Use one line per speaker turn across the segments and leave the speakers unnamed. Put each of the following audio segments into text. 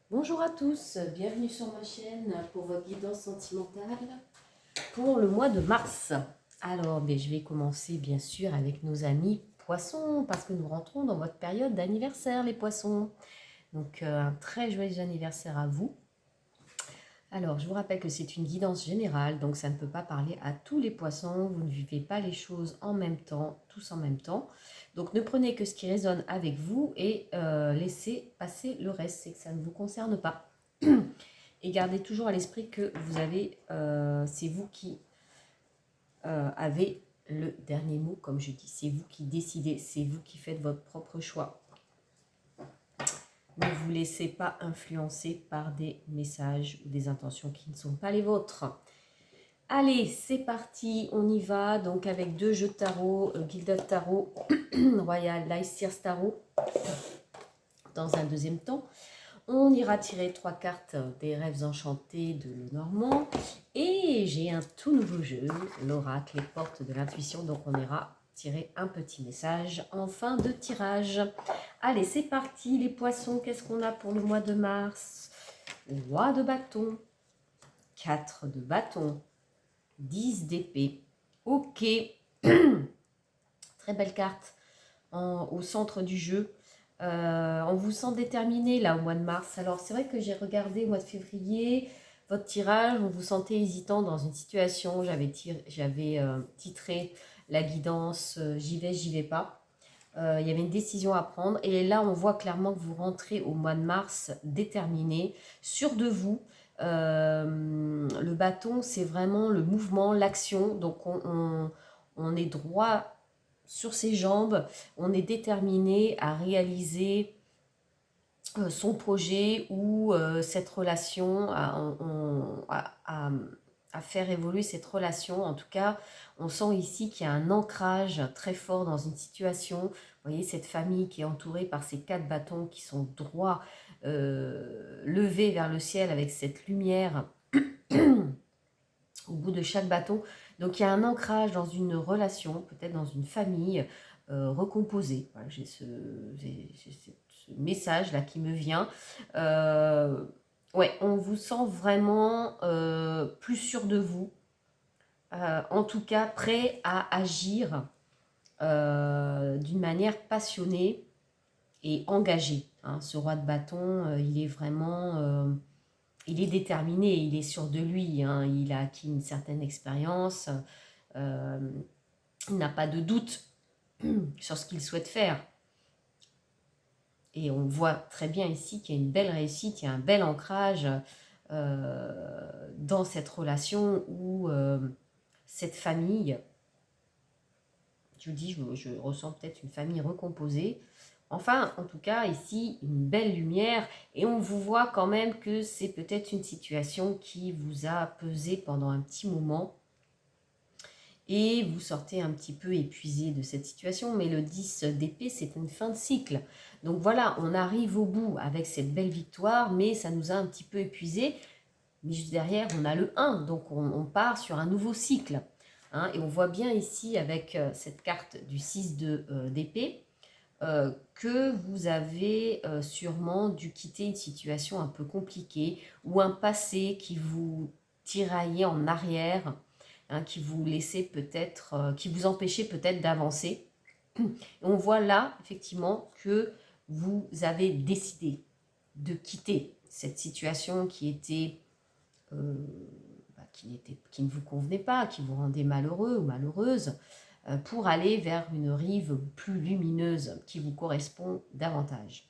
Bonjour à tous, bienvenue sur ma chaîne pour votre guidance sentimentale pour le mois de mars. Alors, je vais commencer bien sûr avec nos amis poissons parce que nous rentrons dans votre période d'anniversaire les poissons. Donc, un très joyeux anniversaire à vous. Alors, je vous rappelle que c'est une guidance générale, donc ça ne peut pas parler à tous les poissons. Vous ne vivez pas les choses en même temps, tous en même temps. Donc, ne prenez que ce qui résonne avec vous et laissez passer le reste, c'est que ça ne vous concerne pas. Et gardez toujours à l'esprit que vous avez, c'est vous qui avez le dernier mot, comme je dis. C'est vous qui décidez, c'est vous qui faites votre propre choix. Ne vous laissez pas influencer par des messages ou des intentions qui ne sont pas les vôtres. Allez, c'est parti, on y va. Donc avec deux jeux de tarot, Gilded Tarot, Royal Light Sears Tarot. Dans un deuxième temps, on ira tirer 3 cartes des rêves enchantés de Lenormand. Et j'ai un tout nouveau jeu, l'oracle, les portes de l'intuition. Donc on ira tirer un petit message en fin de tirage. Allez, c'est parti les poissons. Qu'est-ce qu'on a pour le mois de mars? Roi de bâton, 4 de bâton, 10 d'épée. Ok, très belle carte au centre du jeu. On vous sent déterminé là au mois de mars. Alors c'est vrai que j'ai regardé au mois de février votre tirage, on vous sentait hésitant dans une situation. J'avais titré la guidance j'y vais pas. Il y avait une décision à prendre et là on voit clairement que vous rentrez au mois de mars déterminé, sûr de vous. Le bâton c'est vraiment le mouvement, l'action, donc on est droit sur ses jambes, on est déterminé à réaliser son projet ou cette relation, à faire évoluer cette relation. En tout cas, on sent ici qu'il y a un ancrage très fort dans une situation. Vous voyez cette famille qui est entourée par ces 4 bâtons qui sont droits, levés vers le ciel avec cette lumière au bout de chaque bâton. Donc il y a un ancrage dans une relation, peut-être dans une famille recomposée. Voilà, j'ai ce message là qui me vient. Ouais, on vous sent vraiment plus sûr de vous. En tout cas, prêt à agir d'une manière passionnée et engagée. Hein. Ce roi de bâton, il est vraiment il est déterminé, il est sûr de lui, hein, il a acquis une certaine expérience, euh, il n'a pas de doute sur ce qu'il souhaite faire. Et on voit très bien ici qu'il y a une belle réussite, il y a un bel ancrage dans cette relation où cette famille, je vous dis, je ressens peut-être une famille recomposée. Enfin, en tout cas, ici, une belle lumière. Et on vous voit quand même que c'est peut-être une situation qui vous a pesé pendant un petit moment. Et vous sortez un petit peu épuisé de cette situation. Mais le 10 d'épée, c'est une fin de cycle. Donc voilà, on arrive au bout avec cette belle victoire, mais ça nous a un petit peu épuisé. Mais juste derrière, on a le 1. Donc on part sur un nouveau cycle. Hein, et on voit bien ici avec cette carte du 6 d'épée que vous avez sûrement dû quitter une situation un peu compliquée ou un passé qui vous tiraillait en arrière, hein, qui vous laissait peut-être, qui vous empêchait peut-être d'avancer. Et on voit là effectivement que vous avez décidé de quitter cette situation qui était qui ne vous convenait pas, qui vous rendait malheureux ou malheureuse, pour aller vers une rive plus lumineuse qui vous correspond davantage.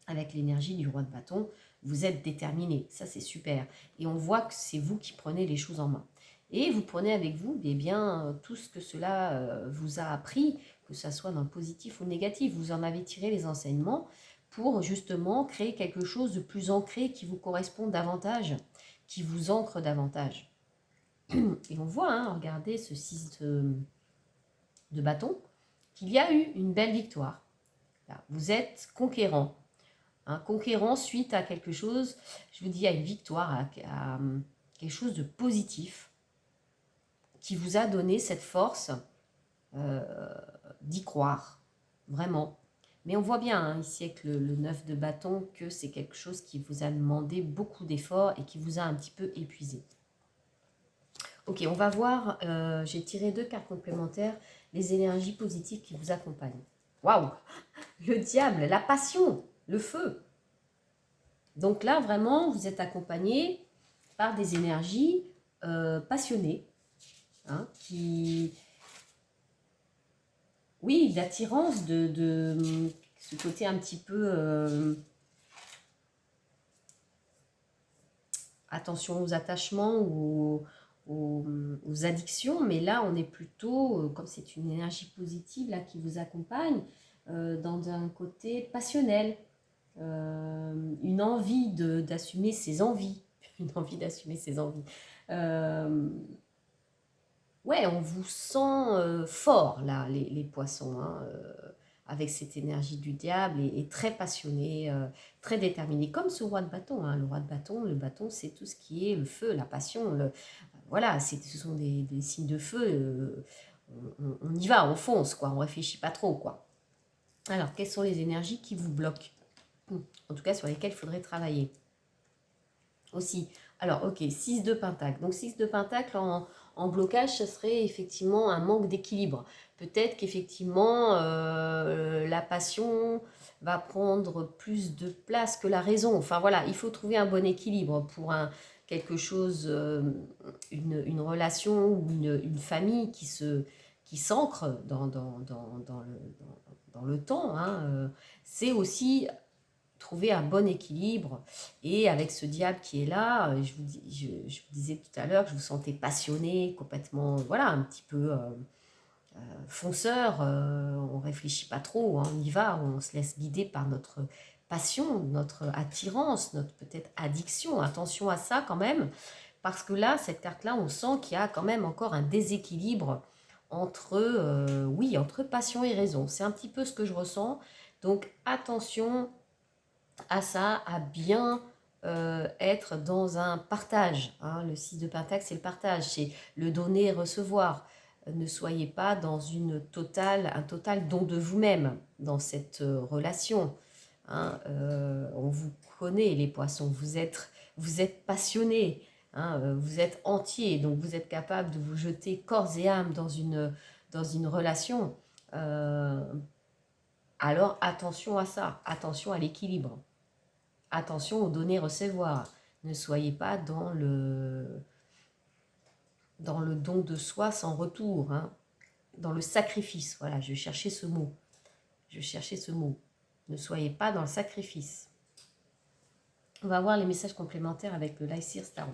Avec l'énergie du roi de bâton, vous êtes déterminé, ça c'est super. Et on voit que c'est vous qui prenez les choses en main. Et vous prenez avec vous tout ce que cela vous a appris, que ce soit dans le positif ou le négatif. Vous en avez tiré les enseignements pour justement créer quelque chose de plus ancré qui vous correspond davantage, qui vous ancre davantage. Et on voit, hein, regardez ce 6 de bâton, qu'il y a eu une belle victoire. Là, vous êtes conquérant. Un conquérant suite à quelque chose, je vous dis, à une victoire, à quelque chose de positif qui vous a donné cette force d'y croire, vraiment. Mais on voit bien hein, ici avec le 9 de bâton que c'est quelque chose qui vous a demandé beaucoup d'efforts et qui vous a un petit peu épuisé. Ok, on va voir, j'ai tiré 2 cartes complémentaires, les énergies positives qui vous accompagnent. Waouh! Le diable, la passion, le feu. Donc là, vraiment, vous êtes accompagné par des énergies passionnées, hein, qui... Oui, d'attirance, de ce côté un petit peu... attention aux attachements ou aux addictions, mais là on est plutôt, comme c'est une énergie positive là qui vous accompagne, dans un côté passionnel, une envie d'assumer ses envies, une envie d'assumer ses envies. Ouais, on vous sent fort là, les poissons, hein, avec cette énergie du diable et très passionné, très déterminé, comme ce roi de bâton. Hein. Le roi de bâton, le bâton, c'est tout ce qui est le feu, la passion. Voilà, ce sont des signes de feu. On y va, on fonce, quoi. On réfléchit pas trop, quoi. Alors, quelles sont les énergies qui vous bloquent? En tout cas, sur lesquelles il faudrait travailler aussi. Alors, ok, 6 de pentacle. Donc, 6 de pentacle en blocage, ce serait effectivement un manque d'équilibre. Peut-être qu'effectivement, la passion va prendre plus de place que la raison. Enfin, voilà, il faut trouver un bon équilibre pour quelque chose, une relation ou une famille qui s'ancre dans le temps. Hein. C'est aussi trouver un bon équilibre. Et avec ce diable qui est là, je vous disais tout à l'heure que je vous sentais passionné, complètement, voilà, un petit peu fonceur. On réfléchit pas trop, hein, on y va, on se laisse guider par notre passion, notre attirance, notre peut-être addiction. Attention à ça quand même, parce que là, cette carte-là, on sent qu'il y a quand même encore un déséquilibre entre, oui, entre passion et raison. C'est un petit peu ce que je ressens. Donc attention à ça, à bien être dans un partage. Hein. Le 6 de Pentacle, c'est le partage, c'est le donner et recevoir. Ne soyez pas dans un total don de vous-même dans cette relation. Hein. On vous connaît, les poissons, vous êtes passionnés, hein, vous êtes entiers, donc vous êtes capable de vous jeter corps et âme dans une relation. Alors attention à ça, attention à l'équilibre. Attention au donner-recevoir. Ne soyez pas dans le don de soi sans retour, hein. Dans le sacrifice. Voilà, je cherchais ce mot. Je cherchais ce mot. Ne soyez pas dans le sacrifice. On va voir les messages complémentaires avec le Lycir Starot.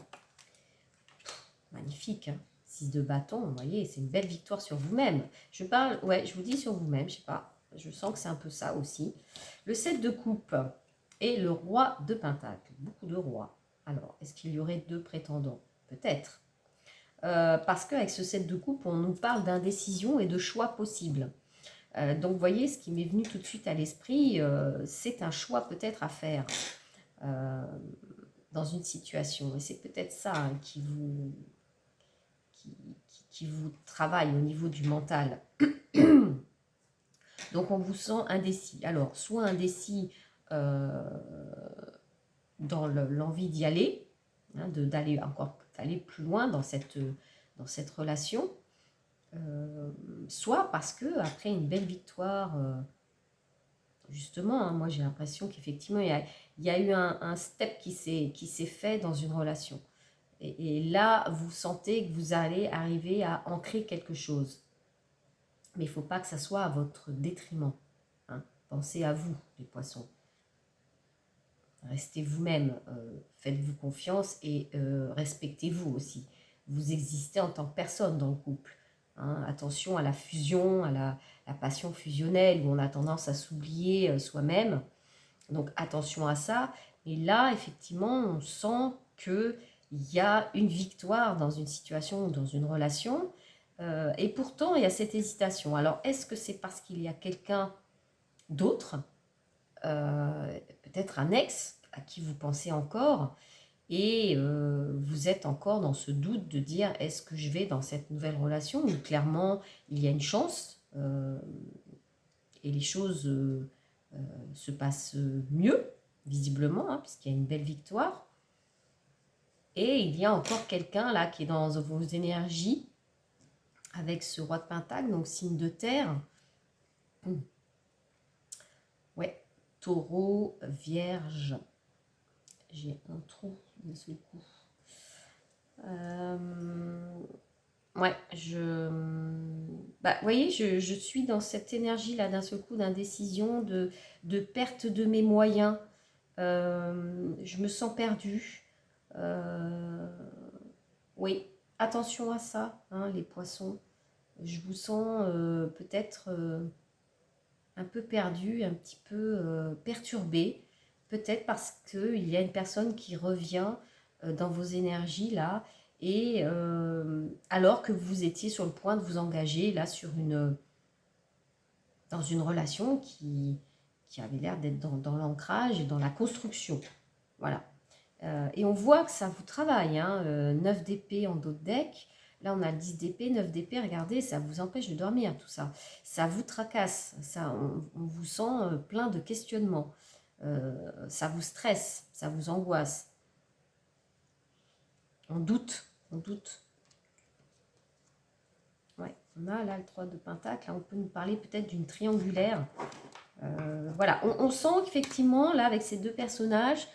Magnifique, hein. 6 de bâton, vous voyez, c'est une belle victoire sur vous-même. Je parle, ouais, je vous dis sur vous-même, je sais pas. Je sens que c'est un peu ça aussi. Le 7 de coupe. Et le roi de pentacle, beaucoup de rois. Alors, est-ce qu'il y aurait 2 prétendants? Peut-être. Parce qu'avec ce 7 de coupe, on nous parle d'indécision et de choix possibles. Donc, vous voyez, ce qui m'est venu tout de suite à l'esprit, c'est un choix peut-être à faire dans une situation. Et c'est peut-être ça hein, qui vous travaille au niveau du mental. Donc, on vous sent indécis. Alors, soit indécis dans l'envie d'y aller, hein, d'aller plus loin dans cette relation, soit parce que après une belle victoire, justement, hein, moi j'ai l'impression qu'effectivement il y a eu un step qui s'est fait dans une relation. Et là, vous sentez que vous allez arriver à ancrer quelque chose. Mais il ne faut pas que ça soit à votre détriment. Hein. Pensez à vous, les poissons. Restez vous-même, faites-vous confiance et respectez-vous aussi. Vous existez en tant que personne dans le couple. Hein. Attention à la fusion, à la passion fusionnelle où on a tendance à s'oublier soi-même. Donc attention à ça. Et là, effectivement, on sent qu'il y a une victoire dans une situation ou dans une relation. Et pourtant, il y a cette hésitation. Alors, est-ce que c'est parce qu'il y a quelqu'un d'autre, peut-être un ex, à qui vous pensez encore, et vous êtes encore dans ce doute de dire est-ce que je vais dans cette nouvelle relation où clairement il y a une chance et les choses se passe mieux, visiblement, hein, puisqu'il y a une belle victoire. Et il y a encore quelqu'un là qui est dans vos énergies, avec ce roi de Pentacle, donc signe de terre. Ouais, taureau, vierge. J'ai un trou d'un seul coup. Ouais, vous voyez, je suis dans cette énergie-là d'un seul coup d'indécision, de perte de mes moyens. Je me sens perdue. Oui, attention à ça, hein, les poissons. Je vous sens peut-être un peu perdu, un petit peu perturbé. Peut-être parce qu'il y a une personne qui revient dans vos énergies là, et alors que vous étiez sur le point de vous engager là dans une relation qui avait l'air d'être dans l'ancrage et dans la construction. Voilà. Et on voit que ça vous travaille, hein, 9 d'épée en dos de deck. Là, on a 10 d'épée, 9 d'épée. Regardez, ça vous empêche de dormir, tout ça. Ça vous tracasse. Ça, on vous sent plein de questionnements. Ça vous stresse, ça vous angoisse. On doute, on doute. Ouais, on a là le 3 de Pentacle. Là, on peut nous parler peut-être d'une triangulaire. Voilà, on sent qu'effectivement, là, avec ces deux personnages,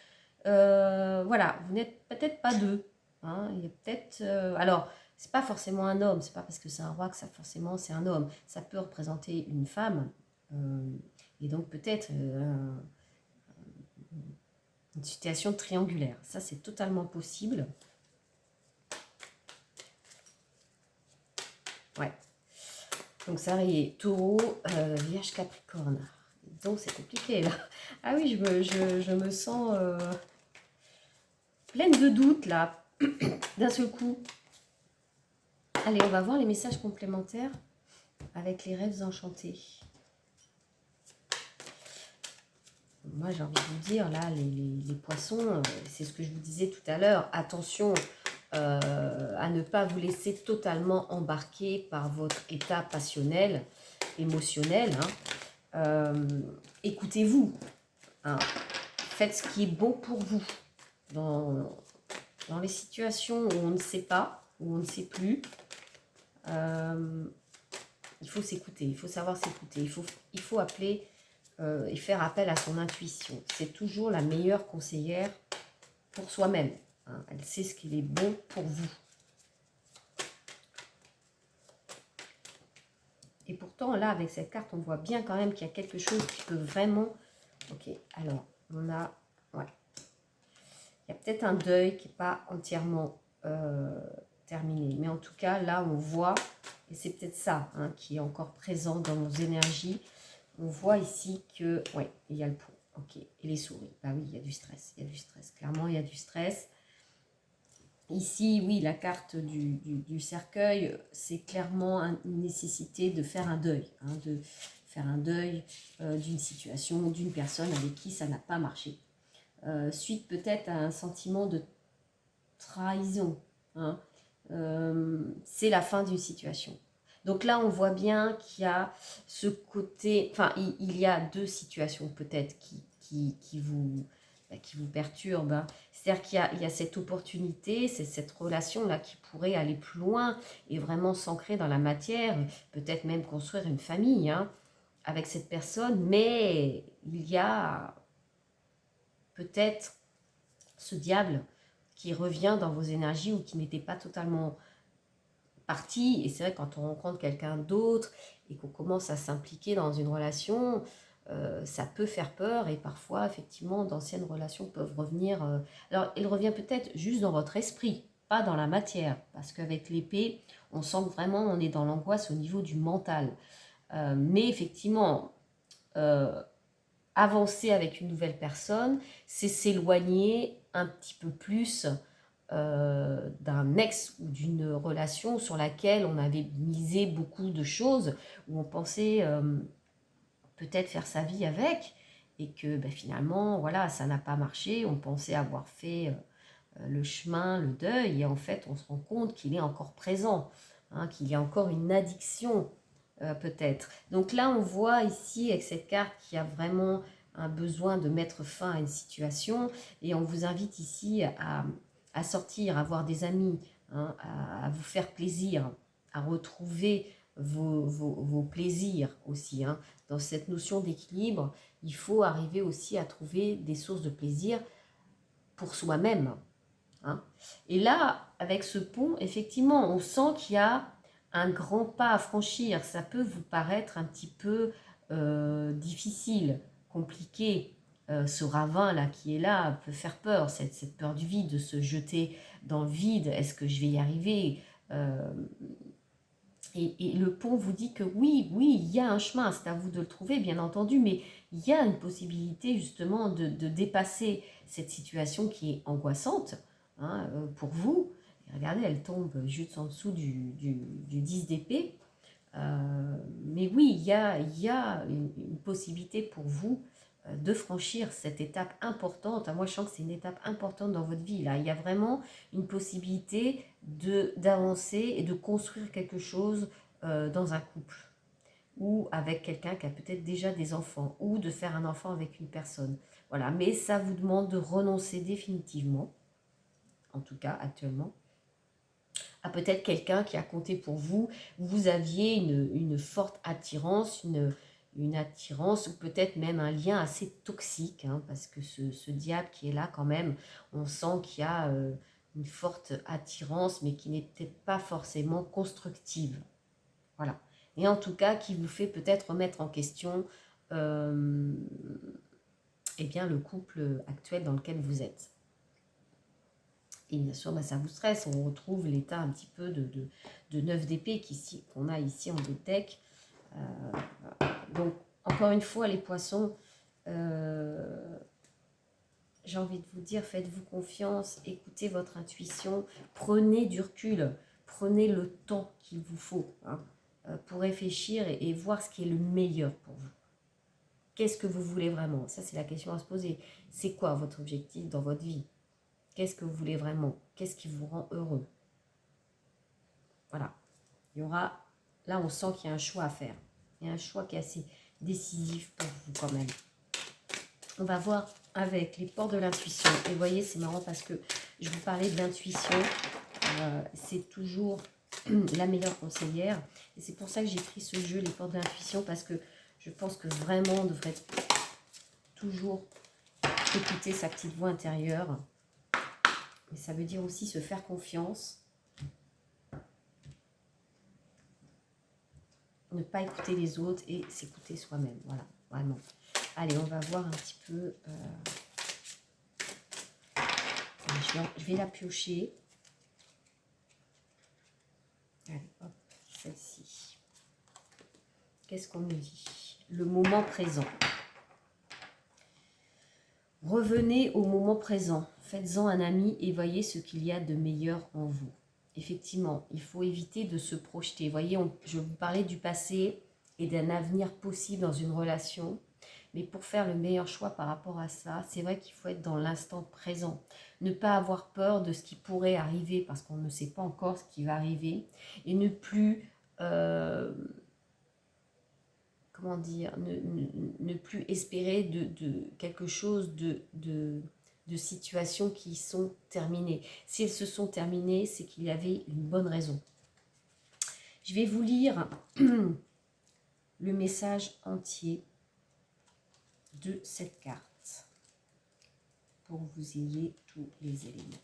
voilà, vous n'êtes peut-être pas deux. Hein, il y a peut-être... alors, c'est pas forcément un homme, c'est pas parce que c'est un roi que ça forcément c'est un homme. Ça peut représenter une femme. Et donc peut-être une situation triangulaire. Ça, c'est totalement possible. Ouais. Donc ça y est, taureau, vierge, capricorne. Donc c'est compliqué là. Ah oui, je me sens pleine de doutes là, d'un seul coup. Allez, on va voir les messages complémentaires avec les rêves enchantés. Moi, j'ai envie de vous dire, là, les poissons, c'est ce que je vous disais tout à l'heure, attention à ne pas vous laisser totalement embarquer par votre état passionnel, émotionnel. Hein. Écoutez-vous, hein. Faites ce qui est bon pour vous. Dans les situations où on ne sait pas, où on ne sait plus, il faut s'écouter, il faut savoir s'écouter, il faut appeler et faire appel à son intuition. C'est toujours la meilleure conseillère pour soi-même. Hein. Elle sait ce qui est bon pour vous. Et pourtant, là, avec cette carte, on voit bien quand même qu'il y a quelque chose qui peut vraiment... Ok, alors, on a... Ouais. Il y a peut-être un deuil qui n'est pas entièrement terminé. Mais en tout cas, là, on voit, et c'est peut-être ça hein, qui est encore présent dans nos énergies, on voit ici que... Oui, il y a le pont. Ok, et les souris. Bah oui, il y a du stress. Il y a du stress. Clairement, il y a du stress. Ici, oui, la carte du cercueil, c'est clairement une nécessité de faire un deuil. Hein, de faire un deuil d'une situation, d'une personne avec qui ça n'a pas marché. Suite peut-être à un sentiment de trahison. Hein. C'est la fin d'une situation. Donc là, on voit bien qu'il y a ce côté... Enfin, il y a deux situations peut-être qui vous perturbent. Hein. C'est-à-dire qu'il y a cette opportunité, c'est cette relation-là qui pourrait aller plus loin et vraiment s'ancrer dans la matière, peut-être même construire une famille hein, avec cette personne. Mais il y a peut-être ce diable qui revient dans vos énergies ou qui n'était pas totalement parti. Et c'est vrai, quand on rencontre quelqu'un d'autre et qu'on commence à s'impliquer dans une relation, ça peut faire peur. Et parfois, effectivement, d'anciennes relations peuvent revenir. Alors, il revient peut-être juste dans votre esprit, pas dans la matière. Parce qu'avec l'épée, on sent que vraiment on est dans l'angoisse au niveau du mental. Mais effectivement, avancer avec une nouvelle personne, c'est s'éloigner un petit peu plus d'un ex ou d'une relation sur laquelle on avait misé beaucoup de choses, où on pensait peut-être faire sa vie avec, et que ben, finalement, voilà, ça n'a pas marché, on pensait avoir fait le chemin, le deuil, et en fait, on se rend compte qu'il est encore présent, hein, qu'il y a encore une addiction peut-être. Donc là, on voit ici, avec cette carte, qu'il y a vraiment un besoin de mettre fin à une situation. Et on vous invite ici à sortir, à voir des amis, hein, à vous faire plaisir, à retrouver vos plaisirs aussi. Hein. Dans cette notion d'équilibre, il faut arriver aussi à trouver des sources de plaisir pour soi-même. Hein. Et là, avec ce pont, effectivement, on sent qu'il y a un grand pas à franchir. Ça peut vous paraître un petit peu difficile, compliqué. Ce ravin-là qui est là peut faire peur, cette peur du vide, de se jeter dans le vide. Est-ce que je vais y arriver et le pont vous dit que oui, il y a un chemin, c'est à vous de le trouver, bien entendu, mais il y a une possibilité justement de dépasser cette situation qui est angoissante, hein, pour vous. Et regardez, elle tombe juste en dessous du 10 d'épée. Mais oui, il y a une possibilité pour vous de franchir cette étape importante. Moi, je sens que c'est une étape importante dans votre vie. Là, il y a vraiment une possibilité d'avancer et de construire quelque chose dans un couple ou avec quelqu'un qui a peut-être déjà des enfants ou de faire un enfant avec une personne. Voilà, mais ça vous demande de renoncer définitivement, en tout cas actuellement, à peut-être quelqu'un qui a compté pour vous. Vous aviez une forte attirance, une attirance ou peut-être même un lien assez toxique, hein, parce que ce diable qui est là quand même, on sent qu'il y a une forte attirance, mais qui n'est peut-être pas forcément constructive. Voilà. Et en tout cas, qui vous fait peut-être remettre en question eh bien, le couple actuel dans lequel vous êtes. Et bien sûr, ça vous stresse. On retrouve l'état un petit peu de 9 d'épée qu'on a ici en deck. Donc, encore une fois, les poissons, j'ai envie de vous dire, faites-vous confiance, écoutez votre intuition, prenez du recul, prenez le temps qu'il vous faut, hein, pour réfléchir et voir ce qui est le meilleur pour vous. Qu'est-ce que vous voulez vraiment? Ça, c'est la question à se poser. C'est quoi votre objectif dans votre vie? Qu'est-ce que vous voulez vraiment? Qu'est-ce qui vous rend heureux? Voilà. Il y aura, là, on sent qu'il y a un choix à faire. Il y a un choix qui est assez décisif pour vous quand même. On va voir avec les portes de l'intuition. Et vous voyez, c'est marrant parce que je vous parlais de l'intuition. C'est toujours la meilleure conseillère. Et c'est pour ça que j'ai pris ce jeu, les portes de l'intuition, parce que je pense que vraiment, on devrait toujours écouter sa petite voix intérieure. Et ça veut dire aussi se faire confiance. Ne pas écouter les autres et s'écouter soi-même. Voilà, vraiment. Allez, on va voir un petit peu. Je vais la piocher. Allez, hop, celle-ci. Qu'est-ce qu'on nous dit? Le moment présent. Revenez au moment présent. Faites-en un ami et voyez ce qu'il y a de meilleur en vous. Effectivement, il faut éviter de se projeter. Vous voyez, je vous parlais du passé et d'un avenir possible dans une relation. Mais pour faire le meilleur choix par rapport à ça, c'est vrai qu'il faut être dans l'instant présent. Ne pas avoir peur de ce qui pourrait arriver parce qu'on ne sait pas encore ce qui va arriver. Et ne plus, comment dire, ne plus espérer de quelque chose de situations qui sont terminées. Si elles se sont terminées, c'est qu'il y avait une bonne raison. Je vais vous lire le message entier de cette carte pour que vous ayez tous les éléments.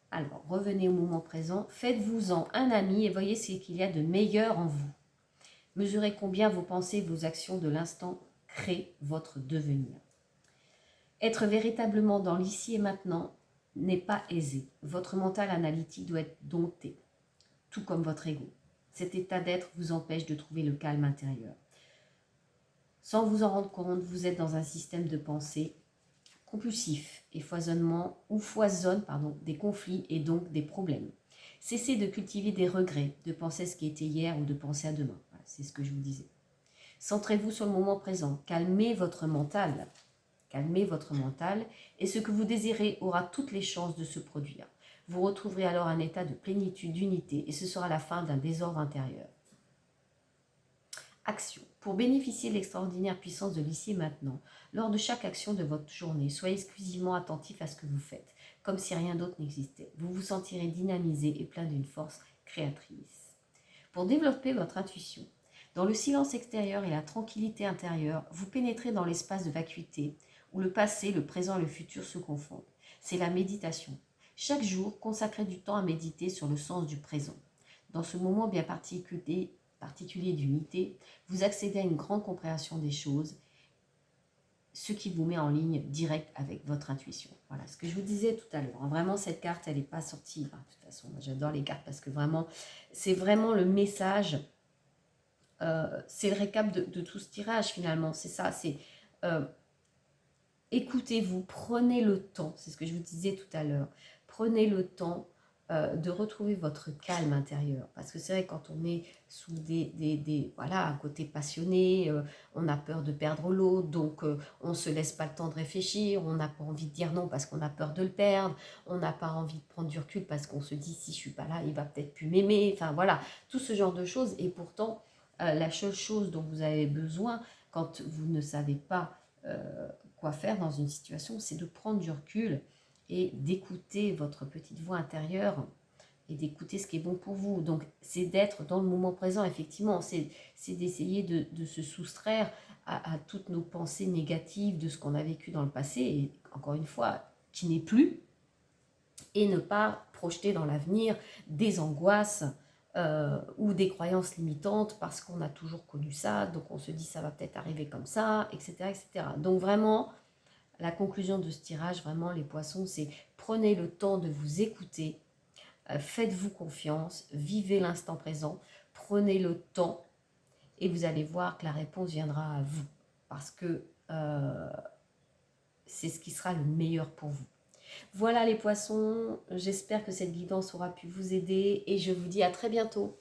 Alors, revenez au moment présent, faites-vous-en un ami et voyez ce qu'il y a de meilleur en vous. Mesurez combien vos pensées, vos actions de l'instant créent votre devenir. Être véritablement dans l'ici et maintenant n'est pas aisé. Votre mental analytique doit être dompté, tout comme votre ego. Cet état d'être vous empêche de trouver le calme intérieur. Sans vous en rendre compte, vous êtes dans un système de pensée compulsif et foisonne des conflits et donc des problèmes. Cessez de cultiver des regrets, de penser à ce qui était hier ou de penser à demain. Voilà, c'est ce que je vous disais. Centrez-vous sur le moment présent. Calmez votre mental. Calmez votre mental et ce que vous désirez aura toutes les chances de se produire. Vous retrouverez alors un état de plénitude, d'unité et ce sera la fin d'un désordre intérieur. Action. Pour bénéficier de l'extraordinaire puissance de l'ici et maintenant, lors de chaque action de votre journée, soyez exclusivement attentif à ce que vous faites, comme si rien d'autre n'existait. Vous vous sentirez dynamisé et plein d'une force créatrice. Pour développer votre intuition, dans le silence extérieur et la tranquillité intérieure, vous pénétrez dans l'espace de vacuité où le passé, le présent et le futur se confondent. C'est la méditation. Chaque jour, consacrez du temps à méditer sur le sens du présent. Dans ce moment bien particulier d'unité, vous accédez à une grande compréhension des choses, ce qui vous met en ligne directe avec votre intuition. Voilà ce que je vous disais tout à l'heure. Vraiment, cette carte, elle n'est pas sortie. Enfin, de toute façon, moi, j'adore les cartes parce que vraiment, c'est vraiment le message. C'est le récap de tout ce tirage finalement. C'est ça, c'est écoutez-vous, prenez le temps. C'est ce que je vous disais tout à l'heure. Prenez le temps de retrouver votre calme intérieur. Parce que c'est vrai, quand on est sous voilà, un côté passionné, on a peur de perdre l'autre, donc on ne se laisse pas le temps de réfléchir, on n'a pas envie de dire non parce qu'on a peur de le perdre, on n'a pas envie de prendre du recul parce qu'on se dit si je ne suis pas là, il va peut-être plus m'aimer, enfin voilà, tout ce genre de choses. Et pourtant, la seule chose dont vous avez besoin quand vous ne savez pas quoi faire dans une situation, c'est de prendre du recul et d'écouter votre petite voix intérieure et d'écouter ce qui est bon pour vous. Donc, c'est d'être dans le moment présent, effectivement. C'est d'essayer de se soustraire à toutes nos pensées négatives de ce qu'on a vécu dans le passé, et encore une fois, qui n'est plus, et ne pas projeter dans l'avenir des angoisses ou des croyances limitantes parce qu'on a toujours connu ça, donc on se dit ça va peut-être arriver comme ça, etc., etc. Donc vraiment, la conclusion de ce tirage, vraiment les poissons, c'est prenez le temps de vous écouter, faites-vous confiance, vivez l'instant présent, prenez le temps et vous allez voir que la réponse viendra à vous parce que c'est ce qui sera le meilleur pour vous. Voilà les poissons, j'espère que cette guidance aura pu vous aider et je vous dis à très bientôt.